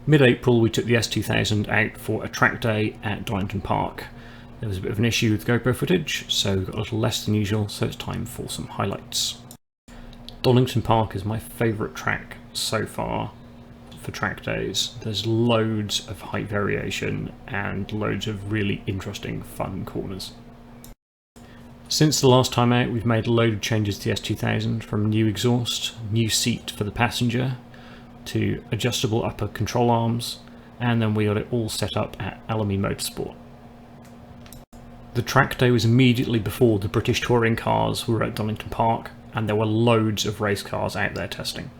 Mid-April we took the S2000 out for a track day at Donington Park. There was a bit of an issue with GoPro footage, so we got a little less than usual, so it's time for some highlights. Donington Park is my favourite track so far for track days. There's loads of height variation and loads of really interesting fun corners. Since the last time out we've made a load of changes to the S2000, from new exhaust, new seat for the passenger, to adjustable upper control arms, and then we got it all set up at Alamy Motorsport. The track day was immediately before the British touring cars were at Donington Park, and there were loads of race cars out there testing.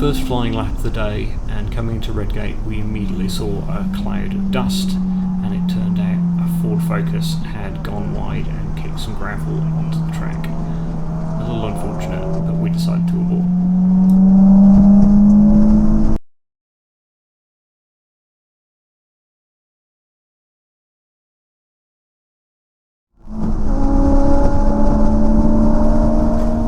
First flying lap of the day, and coming into Redgate we immediately saw a cloud of dust, and it turned out a Ford Focus had gone wide and kicked some gravel onto the track. A little unfortunate, but we decided to abort.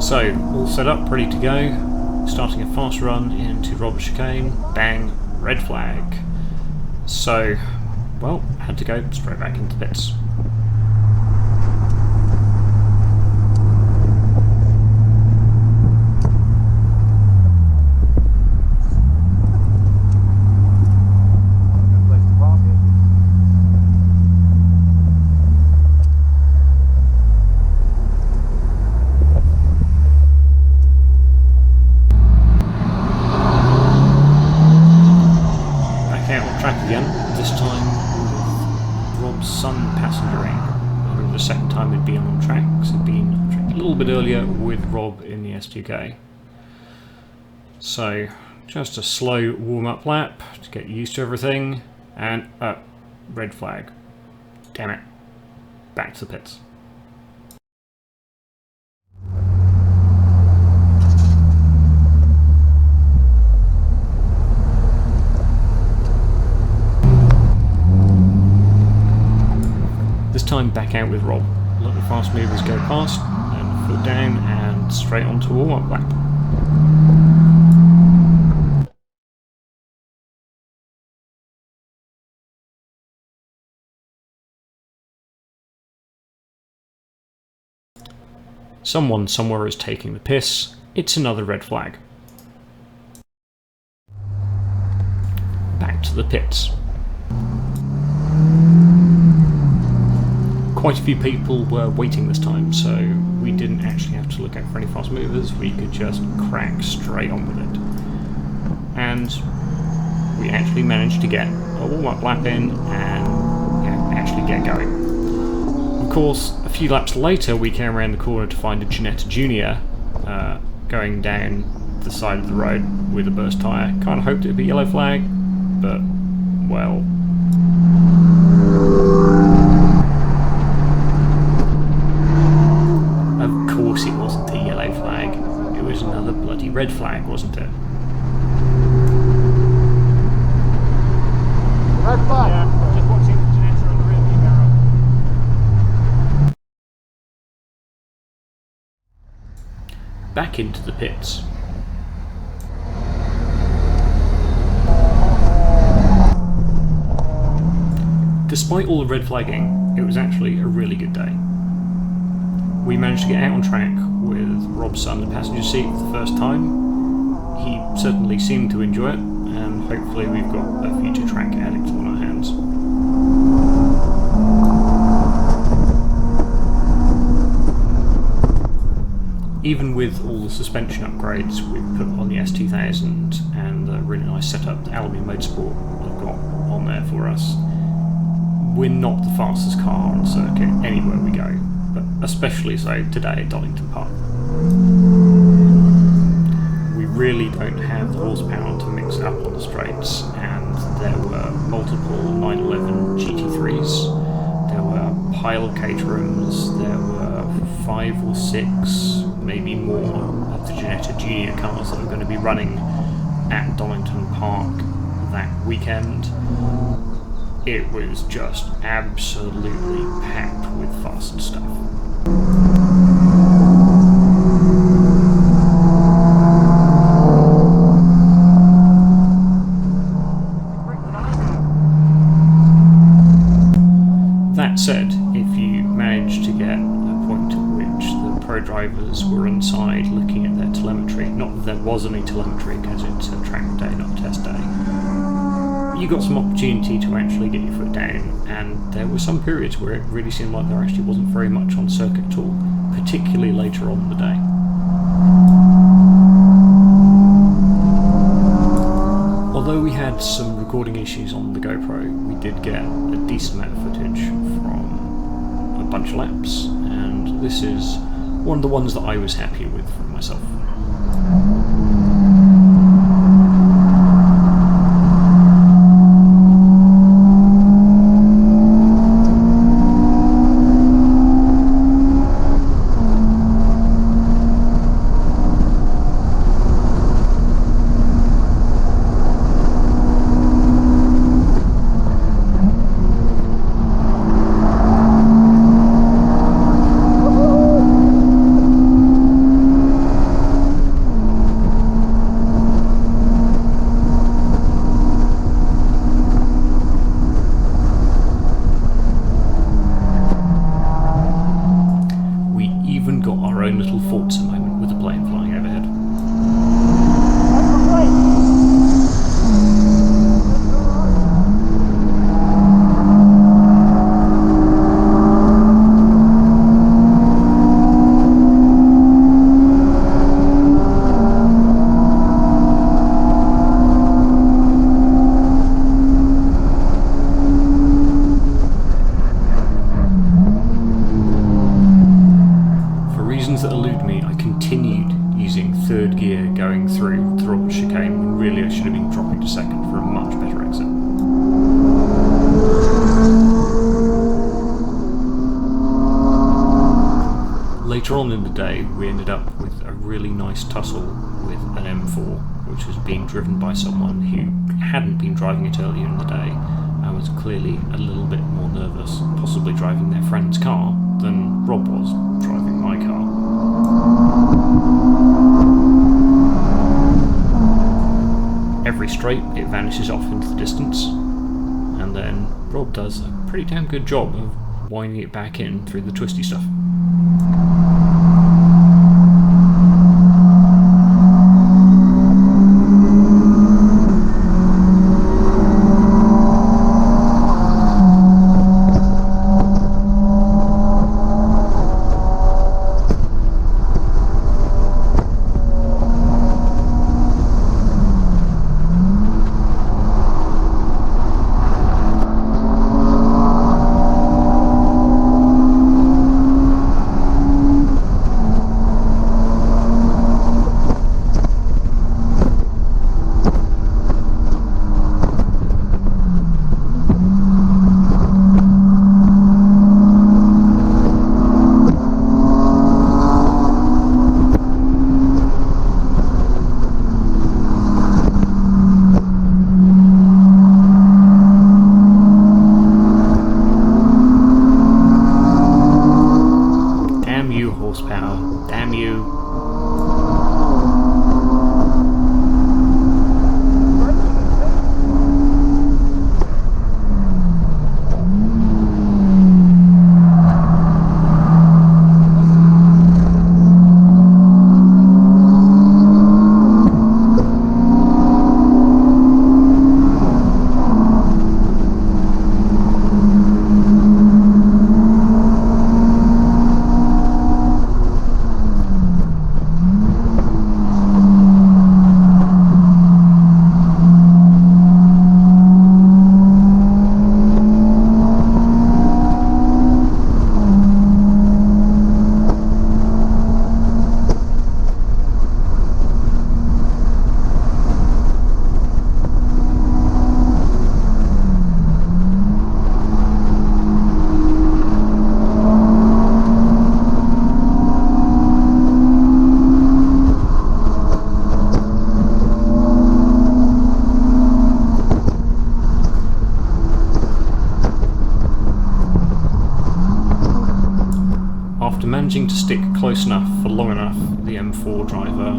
So, all set up, ready to go, starting a fast run into Robert Chicane, bang, red flag. So, well, had to go straight back into the pits. This time with Rob's son passengering. It was the second time he'd been on tracks. He'd been on track a little bit earlier with Rob in the S2K. So just a slow warm-up lap to get used to everything, and red flag. Damn it. Back to the pits. This time back out with Rob. Let the fast movers go past, and foot down and straight onto a warm-up lap. Someone somewhere is taking the piss. It's another red flag. Back to the pits. Quite a few people were waiting this time, so we didn't actually have to look out for any fast movers. We could just crack straight on with it. And we actually managed to get a warm-up lap in and actually get going. Of course, a few laps later we came around the corner to find a Ginetta Junior going down the side of the road with a burst tyre. Kind of hoped it would be yellow flag, but, well... Of course it wasn't a yellow flag, it was another bloody red flag, wasn't it? Red flag! Yeah, just watching the Ginetta on the rearview mirror. Back into the pits. Despite all the red flagging, it was actually a really good day. We managed to get out on track with Rob's son in the passenger seat for the first time. He certainly seemed to enjoy it, and hopefully we've got a future track addict on our hands. Even with all the suspension upgrades we've put on the S2000 and the really nice setup that Alamy Motorsport have got on there for us, we're not the fastest car on the circuit anywhere we go, but especially so today at Donington Park. We really don't have the horsepower to mix it up on the straights, and there were multiple 911 GT3s, there were pile of Caterhams, there were 5 or 6, maybe more, of the Ginetta Junior cars that were going to be running at Donington Park that weekend. It was just absolutely packed with fast stuff. drivers were inside looking at their telemetry. Not that there was any telemetry because it's a track day, not a test day. You got some opportunity to actually get your foot down, and there were some periods where it really seemed like there actually wasn't very much on circuit at all, particularly later on in the day. Although we had some recording issues on the GoPro, we did get a decent amount of footage from a bunch of laps, and this is one of the ones that I was happy with for myself. That elude me, I continued using third gear going through the Roberts chicane when really I should have been dropping to second for a much better exit. Later on in the day we ended up with a really nice tussle with an M4 which was being driven by someone who hadn't been driving it earlier in the day and was clearly a little bit more nervous, possibly driving their friend's car, than Rob was driving my car. Every straight it vanishes off into the distance, and then Rob does a pretty damn good job of winding it back in through the twisty stuff. Managing to stick close enough for long enough, the M4 driver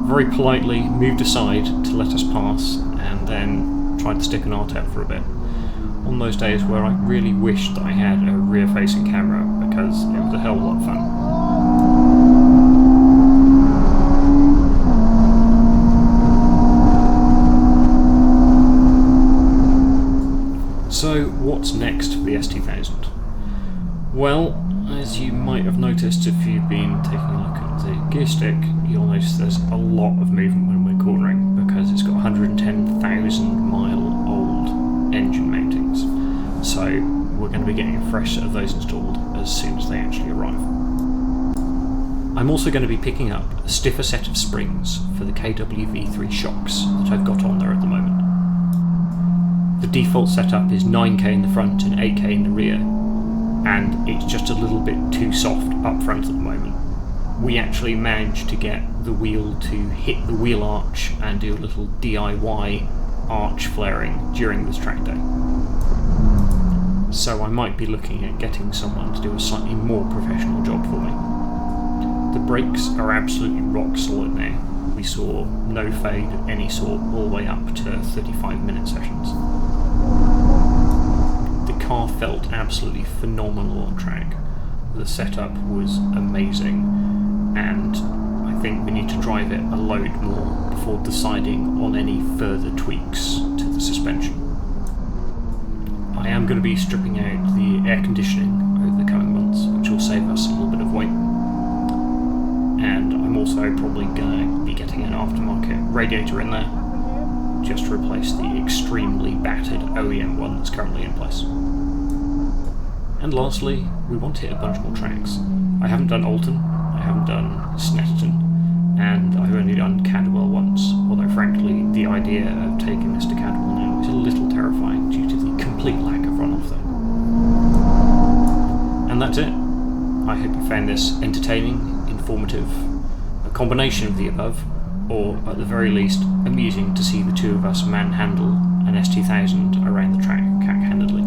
very politely moved aside to let us pass and then tried to stick an art out for a bit. On those days where I really wished that I had a rear-facing camera because it was a hell of a lot of fun. Well, as you might have noticed if you've been taking a look at the gear stick, you'll notice there's a lot of movement when we're cornering because it's got 110,000 mile old engine mountings. So we're going to be getting a fresh set of those installed as soon as they actually arrive. I'm also going to be picking up a stiffer set of springs for the KWV3 shocks that I've got on there at the moment. The default setup is 9K in the front and 8K in the rear, and it's just a little bit too soft up front at the moment. We actually managed to get the wheel to hit the wheel arch and do a little DIY arch flaring during this track day. So I might be looking at getting someone to do a slightly more professional job for me. The brakes are absolutely rock solid now. We saw no fade of any sort all the way up to 35-minute sessions. The car felt absolutely phenomenal on track. The setup was amazing, and I think we need to drive it a load more before deciding on any further tweaks to the suspension. I am going to be stripping out the air conditioning over the coming months, which will save us a little bit of weight. And I'm also probably going to be getting an aftermarket radiator in there, just to replace the extremely battered OEM one that's currently in place. And lastly, we want to hit a bunch more tracks. I haven't done Alton, I haven't done Snetterton, and I've only done Cadwell once, although frankly the idea of taking this to Cadwell now is a little terrifying due to the complete lack of runoff there. And that's it. I hope you found this entertaining, informative, a combination of the above, or at the very least amusing to see the two of us manhandle an S2000 around the track cat-handedly.